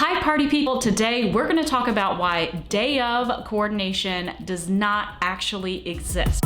Hi party people, today we're going to talk about why day of coordination does not actually exist.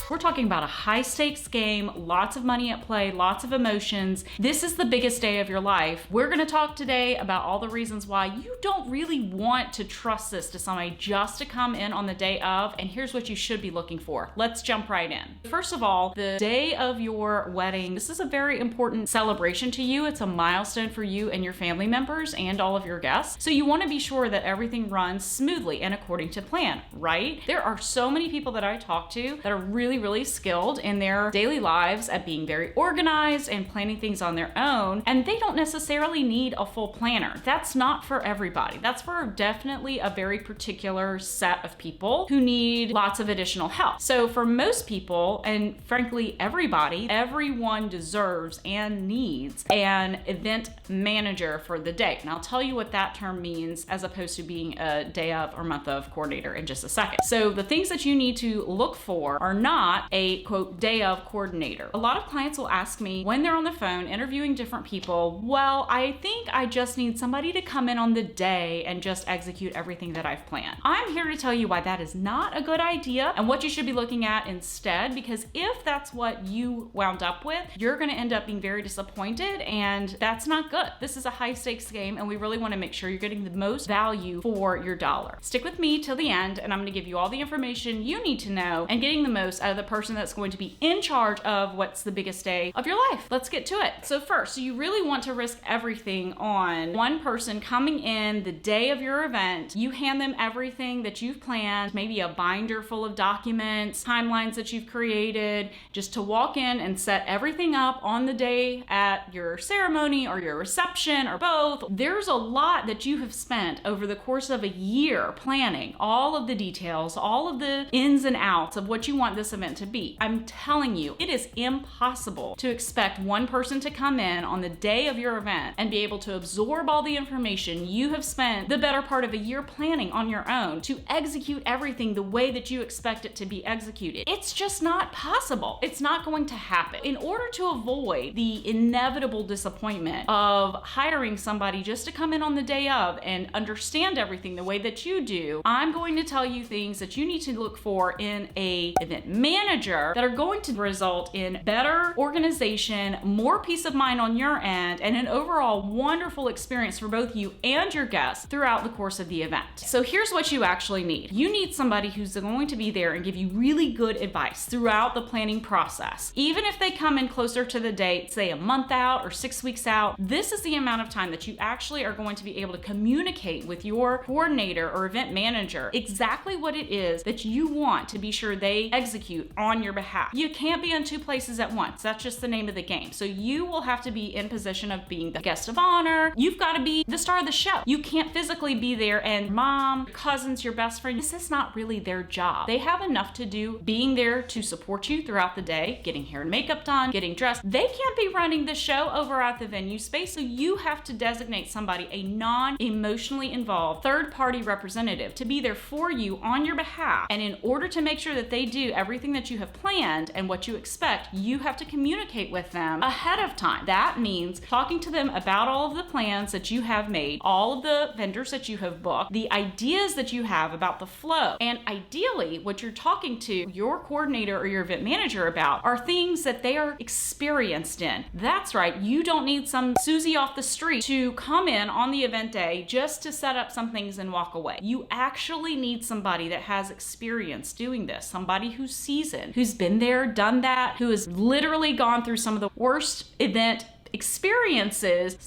We're talking about a high stakes game, lots of money at play, lots of emotions. This is the biggest day of your life. We're gonna talk today about all the reasons why you don't really want to trust this to somebody just to come in on the day of, and here's what you should be looking for. Let's jump right in. First of all, the day of your wedding, this is a very important celebration to you. It's a milestone for you and your family members and all of your guests. So you wanna be sure that everything runs smoothly and according to plan, right? There are so many people that I talk to that are really skilled in their daily lives at being very organized and planning things on their own, and they don't necessarily need a full planner. That's not for everybody. That's for definitely a very particular set of people who need lots of additional help. So for most people, and frankly everybody, everyone deserves and needs an event manager for the day. And I'll tell you what that term means as opposed to being a day of or month of coordinator in just a second. So the things that you need to look for are not a quote day of coordinator. A lot of clients will ask me when they're on the phone interviewing different people, well, I think I just need somebody to come in on the day and just execute everything that I've planned. I'm here to tell you why that is not a good idea and what you should be looking at instead, because if that's what you wound up with, you're going to end up being very disappointed, and that's not good. This is a high stakes game and we really want to make sure you're getting the most value for your dollar. Stick with me till the end and I'm going to give you all the information you need to know and getting the most out of the person that's going to be in charge of what's the biggest day of your life. Let's get to it. So first, you really want to risk everything on one person coming in the day of your event. You hand them everything that you've planned, maybe a binder full of documents, timelines that you've created, just to walk in and set everything up on the day at your ceremony or your reception or both. There's a lot that you have spent over the course of a year planning all of the details, all of the ins and outs of what you want this event to be. I'm telling you, it is impossible to expect one person to come in on the day of your event and be able to absorb all the information you have spent the better part of a year planning on your own to execute everything the way that you expect it to be executed. It's just not possible. It's not going to happen. In order to avoid the inevitable disappointment of hiring somebody just to come in on the day of and understand everything the way that you do, I'm going to tell you things that you need to look for in a event manager that are going to result in better organization, more peace of mind on your end, and an overall wonderful experience for both you and your guests throughout the course of the event. So here's what you actually need. You need somebody who's going to be there and give you really good advice throughout the planning process. Even if they come in closer to the date, say a month out or 6 weeks out, this is the amount of time that you actually are going to be able to communicate with your coordinator or event manager exactly what it is that you want to be sure they execute on your behalf. You can't be in two places at once. That's just the name of the game. So you will have to be in position of being the guest of honor. You've got to be the star of the show. You can't physically be there and mom, your cousins, your best friend, this is not really their job. They have enough to do being there to support you throughout the day, getting hair and makeup done, getting dressed. They can't be running the show over at the venue space. So you have to designate somebody, a non-emotionally involved third-party representative, to be there for you on your behalf. And in order to make sure that they do everything that you have planned and what you expect, you have to communicate with them ahead of time. That means talking to them about all of the plans that you have made, all of the vendors that you have booked, the ideas that you have about the flow. And ideally, what you're talking to your coordinator or your event manager about are things that they are experienced in. That's right, you don't need some Susie off the street to come in on the event day just to set up some things and walk away. You actually need somebody that has experience doing this, somebody who's seasoned, who's been there, done that, who has literally gone through some of the worst event experiences,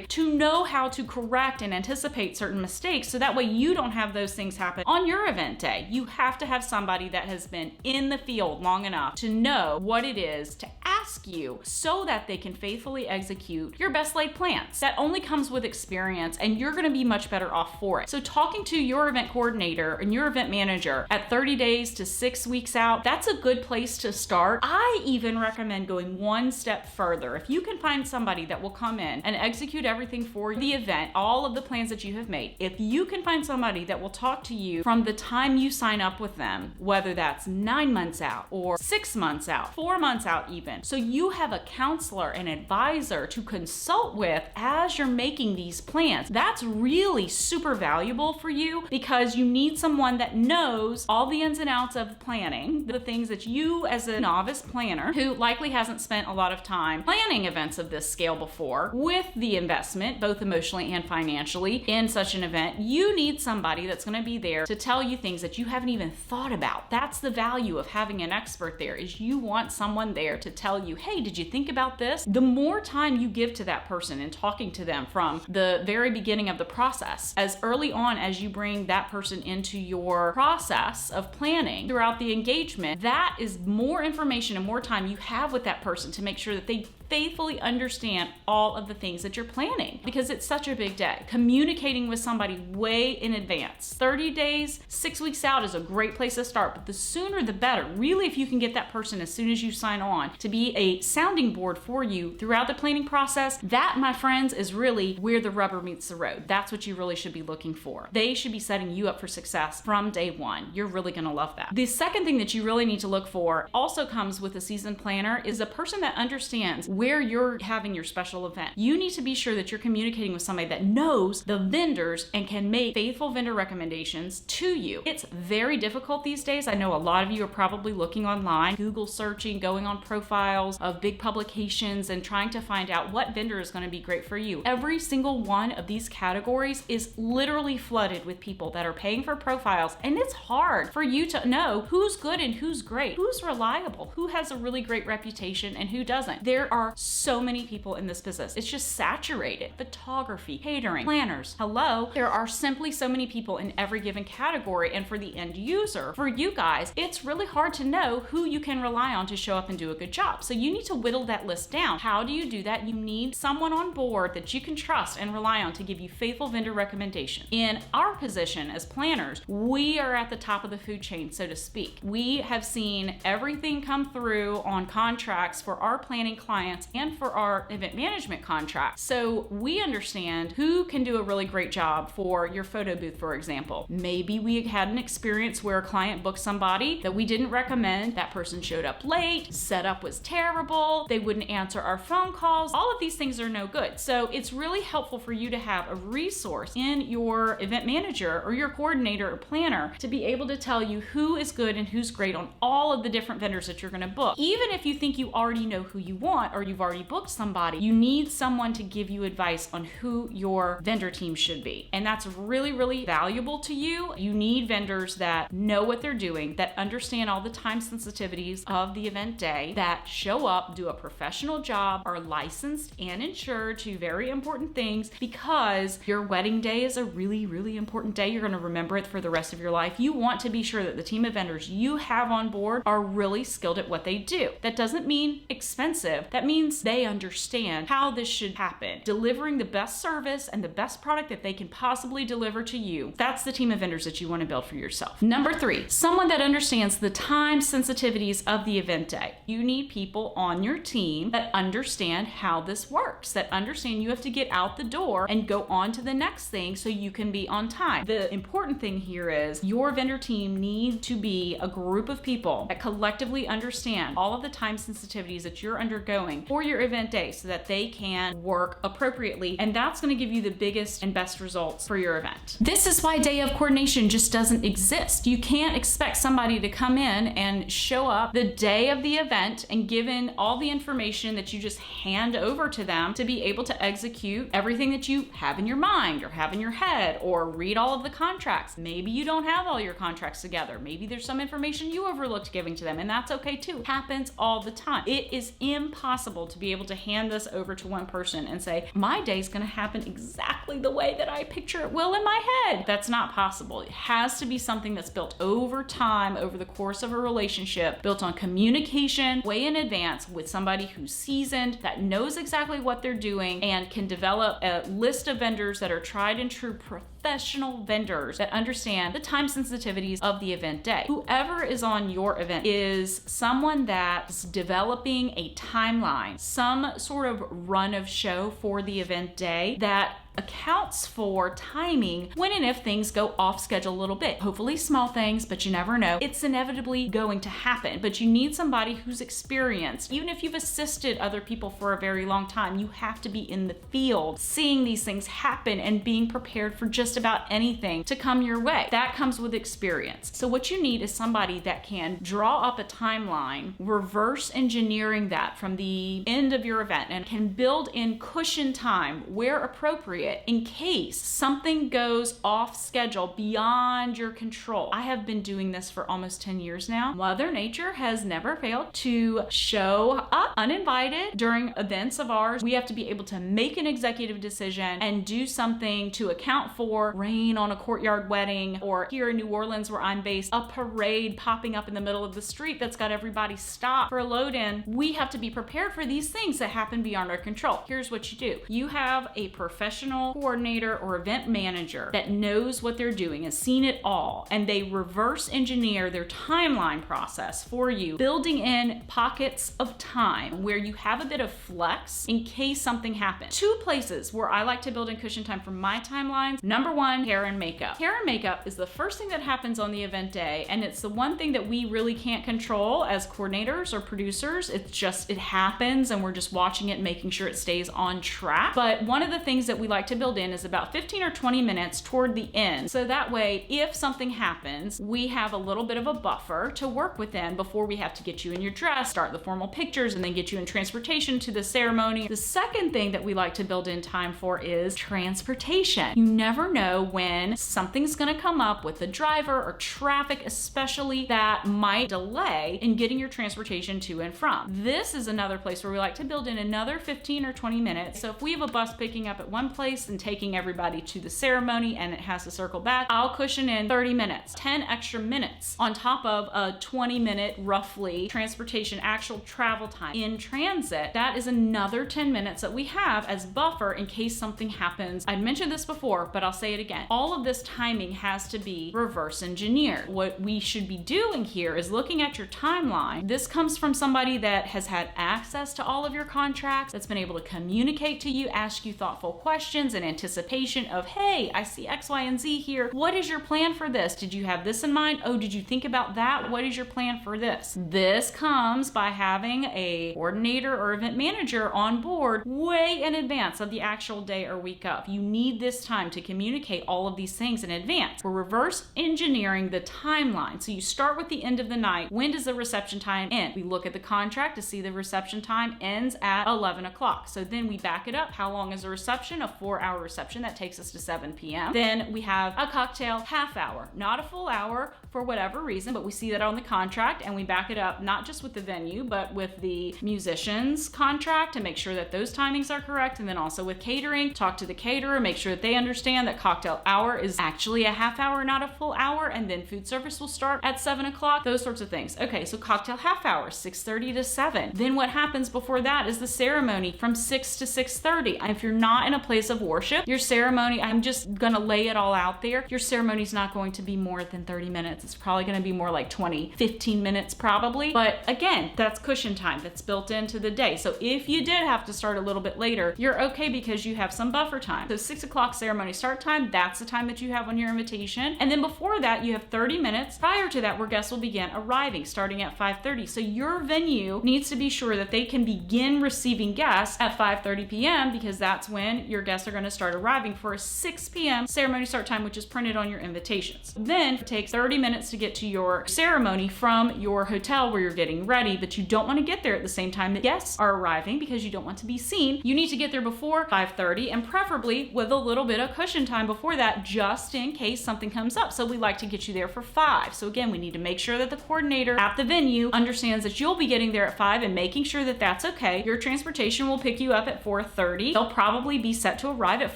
to know how to correct and anticipate certain mistakes so that way you don't have those things happen on your event day. You have to have somebody that has been in the field long enough to know what it is to ask you so that they can faithfully execute your best laid plans. That only comes with experience and you're going to be much better off for it. So talking to your event coordinator and your event manager at 30 days to 6 weeks out, that's a good place to start. I even recommend going one step further. If you can find find somebody that will come in and execute everything for the event, all of the plans that you have made, if you can find somebody that will talk to you from the time you sign up with them, whether that's 9 months out or 6 months out, 4 months out even, so you have a counselor, an advisor to consult with as you're making these plans, that's really super valuable for you, because you need someone that knows all the ins and outs of planning, the things that you as a novice planner who likely hasn't spent a lot of time planning events of this scale before with the investment, both emotionally and financially, in such an event, you need somebody that's going to be there to tell you things that you haven't even thought about. That's the value of having an expert there, is you want someone there to tell you, hey, did you think about this? The more time you give to that person and talking to them from the very beginning of the process, as early on as you bring that person into your process of planning throughout the engagement, that is more information and more time you have with that person to make sure that they faithfully understand all of the things that you're planning, because it's such a big day. Communicating with somebody way in advance, 30 days, 6 weeks out is a great place to start, but the sooner the better. Really, if you can get that person as soon as you sign on to be a sounding board for you throughout the planning process, that, my friends, is really where the rubber meets the road. That's what you really should be looking for. They should be setting you up for success from day one. You're really going to love that. The second thing that you really need to look for also comes with a seasoned planner is a person that understands where you're having your special event. You need to be sure that you're communicating with somebody that knows the vendors and can make faithful vendor recommendations to you. It's very difficult these days. I know a lot of you are probably looking online, Google searching, going on profiles of big publications and trying to find out what vendor is going to be great for you. Every single one of these categories is literally flooded with people that are paying for profiles, and it's hard for you to know who's good and who's great, who's reliable, who has a really great reputation and who doesn't. There are so many people in this business. It's just saturated. Photography, catering, planners. Hello. There are simply so many people in every given category, and for the end user, for you guys, it's really hard to know who you can rely on to show up and do a good job. So you need to whittle that list down. How do you do that? You need someone on board that you can trust and rely on to give you faithful vendor recommendations. In our position as planners, we are at the top of the food chain, so to speak. We have seen everything come through on contracts for our planning clients and for our event management contracts. So we understand who can do a really great job for your photo booth, for example. Maybe we had an experience where a client booked somebody that we didn't recommend. That person showed up late, setup was terrible, they wouldn't answer our phone calls. All of these things are no good. So it's really helpful for you to have a resource in your event manager or your coordinator or planner to be able to tell you who is good and who's great on all of the different vendors that you're going to book. Even if you think you already know who you want or you've already booked somebody, you need someone to give you advice on who your vendor team should be. And that's really, really valuable to you. You need vendors that know what they're doing, that understand all the time sensitivities of the event day, that show up, do a professional job, are licensed and insured, two very important things, because your wedding day is a really, really important day. You're going to remember it for the rest of your life. You want to be sure that the team of vendors you have on board are really skilled at what they do. That doesn't mean expensive. That means they understand how this should happen, delivering the best service and the best product that they can possibly deliver to you. That's the team of vendors that you want to build for yourself. Number 3, someone that understands the time sensitivities of the event day. You need people on your team that understand how this works, that understand you have to get out the door and go on to the next thing so you can be on time. The important thing here is your vendor team need to be a group of people that collectively understand all of the time sensitivities that you're undergoing for your event day so that they can work appropriately, and that's going to give you the biggest and best results for your event. This is why day of coordination just doesn't exist. You can't expect somebody to come in and show up the day of the event and given all the information that you just hand over to them to be able to execute everything that you have in your mind or have in your head, or read all of the contracts. Maybe you don't have all your contracts together. Maybe there's some information you overlooked giving to them, and that's okay too. Happens all the time. It is impossible to be able to hand this over to one person and say, my day's going to happen exactly the way that I picture it will in my head. That's not possible. It has to be something that's built over time, over the course of a relationship, built on communication way in advance with somebody who's seasoned, that knows exactly what they're doing, and can develop a list of vendors that are tried and true professional vendors that understand the time sensitivities of the event day. Whoever is on your event is someone that's developing a timeline timeline, some sort of run of show for the event day that accounts for timing when and if things go off schedule a little bit. Hopefully small things, but you never know. It's inevitably going to happen, but you need somebody who's experienced. Even if you've assisted other people for a very long time, you have to be in the field, seeing these things happen and being prepared for just about anything to come your way. That comes with experience. So what you need is somebody that can draw up a timeline, reverse engineering that from the end of your event, and can build in cushion time where appropriate in case something goes off schedule beyond your control. I have been doing this for almost 10 years now. Mother Nature has never failed to show up uninvited during events of ours. We have to be able to make an executive decision and do something to account for rain on a courtyard wedding, or here in New Orleans where I'm based, a parade popping up in the middle of the street that's got everybody stopped for a load in. We have to be prepared for these things that happen beyond our control. Here's what you do. You have a professional coordinator or event manager that knows what they're doing, has seen it all, and they reverse engineer their timeline process for you, building in pockets of time where you have a bit of flex in case something happens. 2 places where I like to build in cushion time for my timelines. Number 1, hair and makeup. Hair and makeup is the first thing that happens on the event day, and it's the one thing that we really can't control as coordinators or producers. It's just, it happens, and we're just watching it and making sure it stays on track. But one of the things that we like to build in is about 15 or 20 minutes toward the end. So that way, if something happens, we have a little bit of a buffer to work within before we have to get you in your dress, start the formal pictures, and then get you in transportation to the ceremony. The second thing that we like to build in time for is transportation. You never know when something's gonna come up with the driver or traffic, especially, that might delay in getting your transportation to and from. This is another place where we like to build in another 15 or 20 minutes. So if we have a bus picking up at one place and taking everybody to the ceremony and it has to circle back, I'll cushion in 30 minutes, 10 extra minutes on top of a 20-minute roughly transportation actual travel time in transit. That is another 10 minutes that we have as buffer in case something happens. I've mentioned this before, but I'll say it again. All of this timing has to be reverse engineered. What we should be doing here is looking at your timeline. This comes from somebody that has had access to all of your contracts, that's been able to communicate to you, ask you thoughtful questions in anticipation of, hey, I see X, Y, and Z here. What is your plan for this? Did you have this in mind? Oh, did you think about that? What is your plan for this? This comes by having a coordinator or event manager on board way in advance of the actual day or week of. You need this time to communicate all of these things in advance. We're reverse engineering the timeline. So you start with the end of the night. When does the reception time end? We look at the contract to see the reception time ends at 11 o'clock. So then we back it up. How long is the reception? A 4-hour reception. That takes us to 7 p.m. Then we have a cocktail half hour, not a full hour for whatever reason, but we see that on the contract and we back it up not just with the venue, but with the musicians contract to make sure that those timings are correct. And then also with catering, talk to the caterer, make sure that they understand that cocktail hour is actually a half hour, not a full hour. And then food service will start at 7 o'clock, those sorts of things. Okay, so cocktail half hour, 6:30 to 7. Then what happens before that is the ceremony from 6 to 6:30. If you're not in a place of worship, your ceremony, I'm just gonna lay it all out there, your ceremony's not going to be more than 30 minutes. It's probably gonna be more like 20, 15 minutes probably. But again, that's cushion time that's built into the day. So if you did have to start a little bit later, you're okay because you have some buffer time. So 6 o'clock ceremony start time, that's the time that you have on your invitation. And then before that, you have 30 minutes prior to that where guests will begin arriving, starting at 5:30. So your venue needs to be sure that they can begin receiving guests at 5:30 p.m. because that's when your guests are going to start arriving for a 6 p.m. ceremony start time, which is printed on your invitations. Then it takes 30 minutes to get to your ceremony from your hotel where you're getting ready, but you don't want to get there at the same time that guests are arriving because you don't want to be seen. You need to get there before 5:30 and preferably with a little bit of cushion time before that, just in case something comes up. So we like to get you there for 5. So again, we need to make sure that the coordinator at the venue understands that you'll be getting there at 5 and making sure that that's okay. Your transportation will pick you up at 4:30. They'll probably be set to arrive at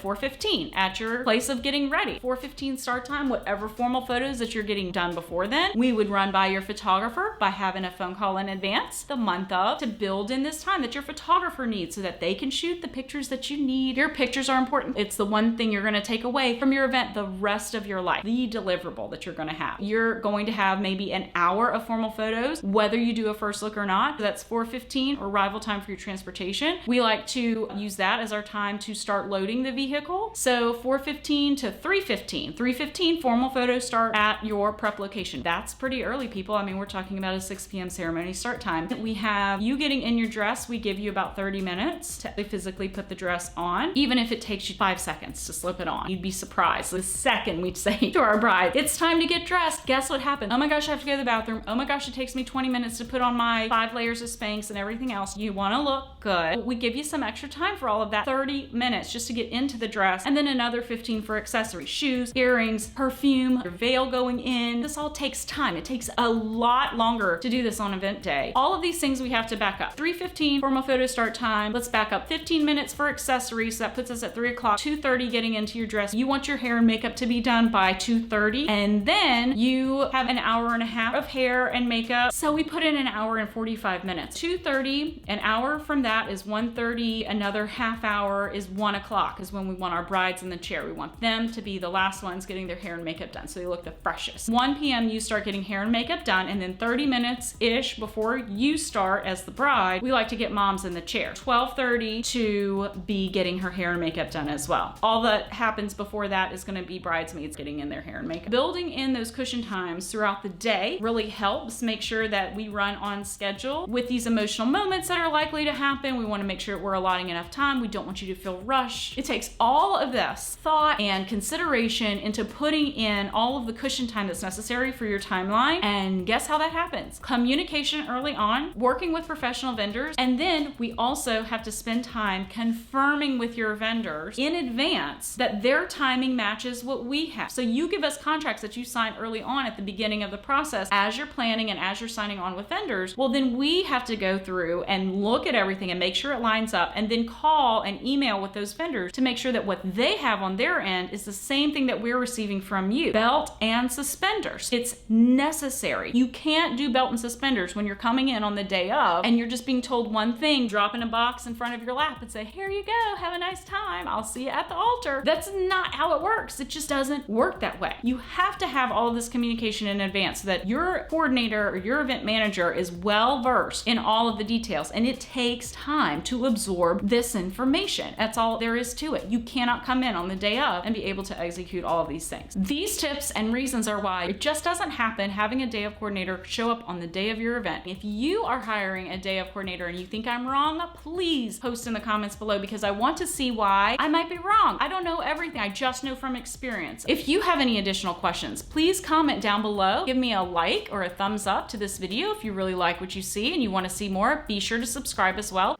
4:15 at your place of getting ready. 4:15 start time, whatever formal photos that you're getting done before then, we would run by your photographer by having a phone call in advance the month of to build in this time that your photographer needs so that they can shoot the pictures that you need. Your pictures are important. It's the one thing you're going to take away from your event the rest of your life, the deliverable that you're going to have. You're going to have maybe an hour of formal photos, whether you do a first look or not. So that's 4:15 arrival time for your transportation. We like to use that as our time to start loading the vehicle. So 4:15 to 3:15. 3:15 formal photos start at your prep location. That's pretty early, people. I mean, we're talking about a 6 p.m. ceremony start time. We have you getting in your dress. We give you about 30 minutes to physically put the dress on, even if it takes you 5 seconds to slip it on. You'd be surprised. The second we'd say to our bride, it's time to get dressed, guess what happened? Oh my gosh, I have to go to the bathroom. Oh my gosh, it takes me 20 minutes to put on my 5 layers of Spanx and everything else. You want to look good. We give you some extra time for all of that. 30 minutes just to get into the dress, and then another 15 for accessories, shoes, earrings, perfume, your veil going in. This all takes time. It takes a lot longer to do this on event day. All of these things we have to back up. 3:15 formal photo start time. Let's back up 15 minutes for accessories. So that puts us at 3 o'clock. 2:30 getting into your dress. You want your hair and makeup to be done by 2:30, and then you have an hour and a half of hair and makeup. So we put in an hour and 45 minutes. 2:30, an hour from that is 1:30. Another half hour is 1 o'clock is when we want our brides in the chair. We want them to be the last ones getting their hair and makeup done so they look the freshest. 1 p.m. you start getting hair and makeup done, and then 30 minutes-ish before you start as the bride, we like to get moms in the chair. 12:30 to be getting her hair and makeup done as well. All that happens before that is going to be bridesmaids getting in their hair and makeup. Building in those cushion times throughout the day really helps make sure that we run on schedule. With these emotional moments that are likely to happen, we want to make sure we're allotting enough time. We don't want you to feel rushed. It takes all of this thought and consideration into putting in all of the cushion time that's necessary for your timeline. And guess how that happens? Communication early on, working with professional vendors, and then we also have to spend time confirming with your vendors in advance that their timing matches what we have. So you give us contracts that you sign early on at the beginning of the process as you're planning and as you're signing on with vendors. Well, then we have to go through and look at everything and make sure it lines up, and then call and email with those vendors to make sure that what they have on their end is the same thing that we're receiving from you. Belt and suspenders. It's necessary. You can't do belt and suspenders when you're coming in on the day of and you're just being told one thing, drop in a box in front of your lap and say, here you go, have a nice time, I'll see you at the altar. That's not how it works. It just doesn't work that way. You have to have all of this communication in advance so that your coordinator or your event manager is well versed in all of the details, and it takes time to absorb this information. That's all there is to it. You cannot come in on the day of and be able to execute all of these things. These tips and reasons are why it just doesn't happen having a day of coordinator show up on the day of your event. If you are hiring a day of coordinator and you think I'm wrong, please post in the comments below, because I want to see why I might be wrong. I don't know everything. I just know from experience. If you have any additional questions, please comment down below. Give me a like or a thumbs up to this video if you really like what you see and you want to see more. Be sure to subscribe as well.